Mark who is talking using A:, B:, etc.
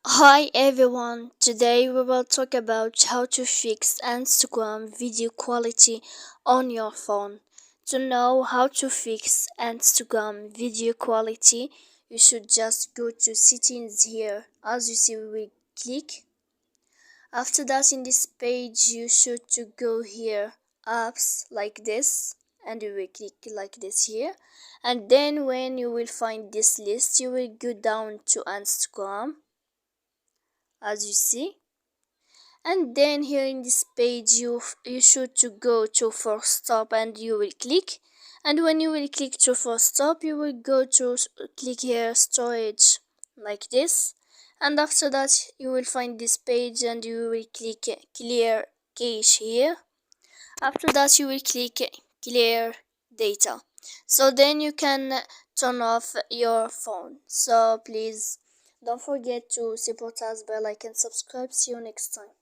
A: Hi everyone, today we will talk about how to fix Instagram video quality on your phone. To know how to fix Instagram video quality, you should just go to settings here. As you see, we will click. After that, in this page, you should to go here, apps like this, and you will click like this here. And then when you will find this list, you will go down to Instagram, as you see, and then here in this page you should to go to force stop, and you will click. And when you will click to force stop, you will go to click here storage like this. And after that, you will find this page and you will click clear cache here. After that, you will click clear data, so then you can turn off your phone. So please don't forget to support us by like and subscribe. See you next time.